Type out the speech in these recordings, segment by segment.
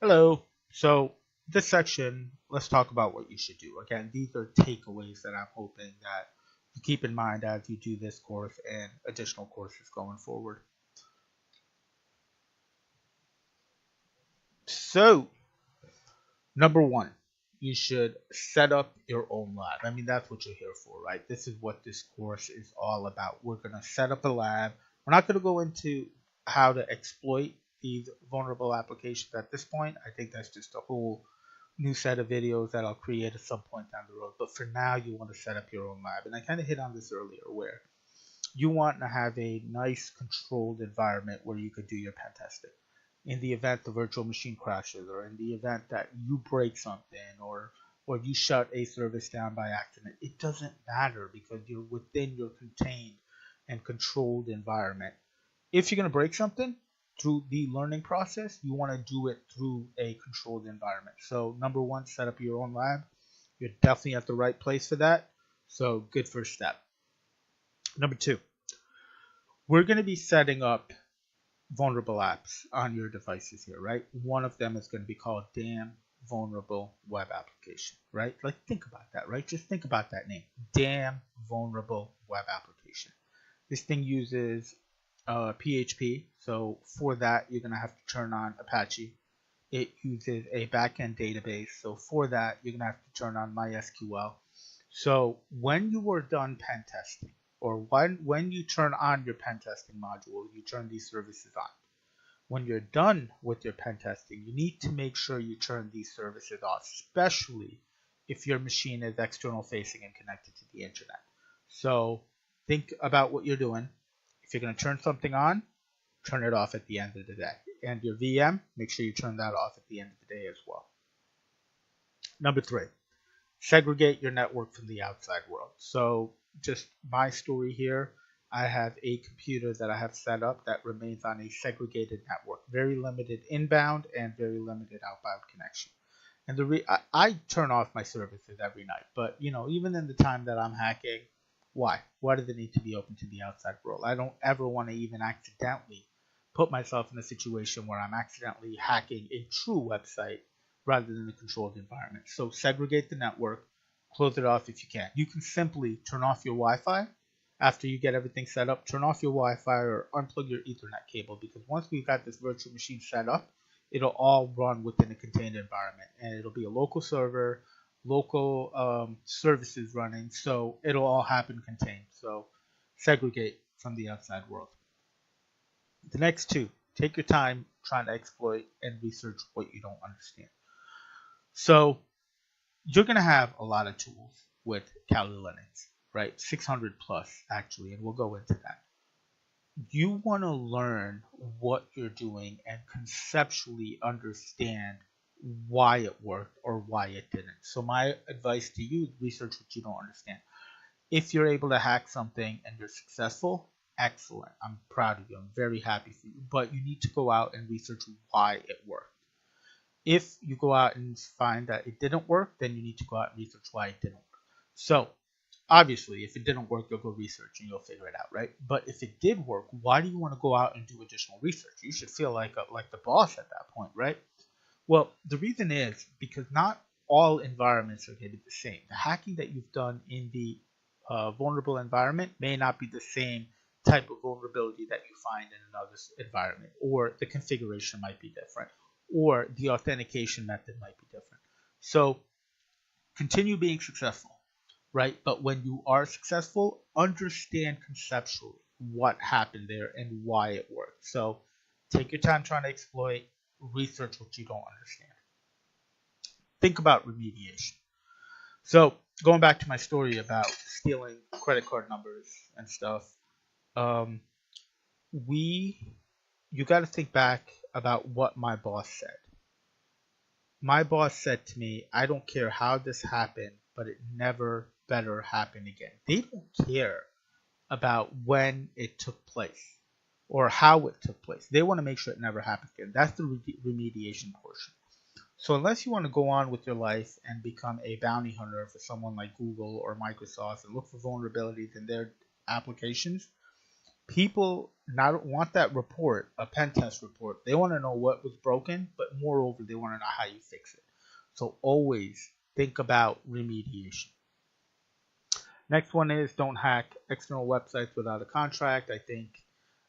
Hello. So this section, let's talk about what you should do. Again, these are takeaways that I'm hoping that you keep in mind as you do this course and additional courses going forward. So, number one, you should set up your own lab. I mean, that's what you're here for, right? This is what this course is all about. We're going to set up a lab. We're not going to go into how to exploit these vulnerable applications at this point. I think that's just a whole new set of videos that I'll create at some point down the road. But for now, you want to set up your own lab. And I kind of hit on this earlier where you want to have a nice controlled environment where you could do your pen testing. In the event the virtual machine crashes, or in the event that you break something, or you shut a service down by accident, it doesn't matter because you're within your contained and controlled environment. If you're going to break something through the learning process, you want to do it through a controlled environment. So number one, set up your own lab. You're definitely at the right place for that. So good first step. Number two, we're going to be setting up vulnerable apps on your devices here, right? One of them is going to be called Damn Vulnerable Web Application, right? Like think about that, right? Just think about that name, Damn Vulnerable Web Application. This thing uses PHP, so for that you're going to have to turn on Apache. It uses a backend database, so for that you're going to have to turn on MySQL. So when you are done pen testing, or when you turn on your pen testing module, you turn these services on. When you're done with your pen testing, you need to make sure you turn these services off, especially if your machine is external facing and connected to the internet. So think about what you're doing. If you're going to turn something on, turn it off at the end of the day. And your VM, make sure you turn that off at the end of the day as well. Number three, segregate your network from the outside world. So just my story here, I have a computer that I have set up that remains on a segregated network, very limited inbound and very limited outbound connection. And I turn off my services every night, but even in the time that I'm hacking, why do they need to be open to the outside world? I don't ever want to even accidentally put myself in a situation where I'm accidentally hacking a true website rather than a controlled environment. So segregate the network, close it off if you can. You can simply turn off your Wi-Fi after you get everything set up. Turn off your Wi-Fi or unplug your Ethernet cable, because once we've got this virtual machine set up, it'll all run within a contained environment, and it'll be a local server, local services running, so it'll all happen contained. So segregate from the outside world. The next two, take your time trying to exploit and research what you don't understand. So you're going to have a lot of tools with Kali Linux, right? 600 plus actually, and we'll go into that. You want to learn what you're doing and conceptually understand why it worked or why it didn't. So my advice to you, research what you don't understand. If you're able to hack something and you're successful, excellent. I'm proud of you. I'm very happy for you. But you need to go out and research why it worked. If you go out and find that it didn't work, then you need to go out and research why it didn't work. So obviously, if it didn't work, you'll go research and you'll figure it out, right? But if it did work, why do you want to go out and do additional research? You should feel like the boss at that point, right? Well, the reason is because not all environments are going to be the same. The hacking that you've done in the vulnerable environment may not be the same type of vulnerability that you find in another environment, or the configuration might be different, or the authentication method might be different. So continue being successful, right? But when you are successful, understand conceptually what happened there and why it worked. So take your time trying to exploit, research what you don't understand. Think about remediation. So going back to my story about stealing credit card numbers and stuff, um, you got to think back about what my boss said. My boss said to me, I don't care how this happened, but it never better happen again. They don't care about when it took place or how it took place. They want to make sure it never happens again. That's the remediation portion. So unless you want to go on with your life and become a bounty hunter for someone like Google or Microsoft and look for vulnerabilities in their applications, People not want that report, a pen test report. They want to know what was broken, but moreover, they want to know how you fix it. So always think about remediation. Next one is don't hack external websites without a contract. I think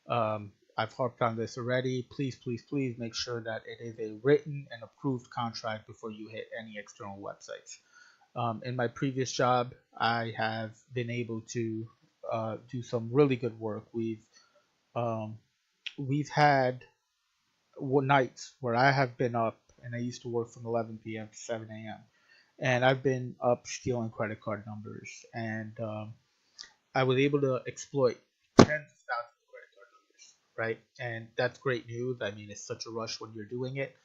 I've harped on this already. Please, please, please make sure that it is a written and approved contract before you hit any external websites. In my previous job, I have been able to do some really good work. Um, we've had nights where I have been up, and I used to work from 11 p.m. to 7 a.m. And I've been up stealing credit card numbers, and I was able to exploit tens of thousands of credit card numbers, right? And that's great news. I mean, it's such a rush when you're doing it.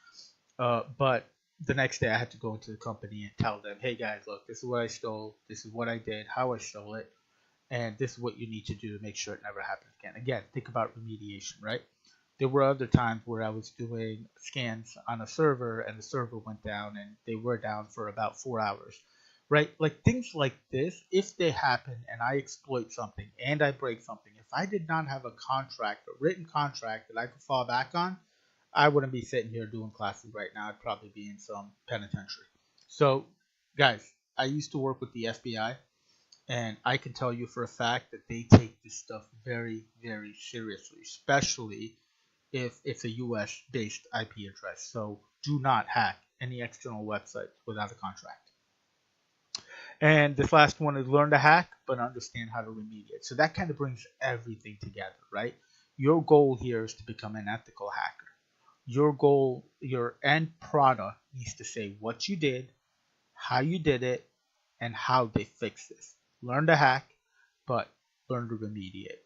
But the next day, I had to go into the company and tell them, "Hey guys, look, this is what I stole. This is what I did. How I stole it, and this is what you need to do to make sure it never happens again." Again, think about remediation, right? There were other times where I was doing scans on a server and the server went down and they were down for about 4 hours, right? Like things like this, if they happen and I exploit something and I break something, if I did not have a contract, a written contract that I could fall back on, I wouldn't be sitting here doing classes right now. I'd probably be in some penitentiary. So, guys, I used to work with the FBI, and I can tell you for a fact that they take this stuff very, very seriously, especially if it's a US based IP address. So do not hack any external websites without a contract. And this last one is learn to hack, but understand how to remediate. So that kind of brings everything together, right? Your goal here is to become an ethical hacker. Your goal, your end product needs to say what you did, how you did it, and how they fix this. Learn to hack, but learn to remediate.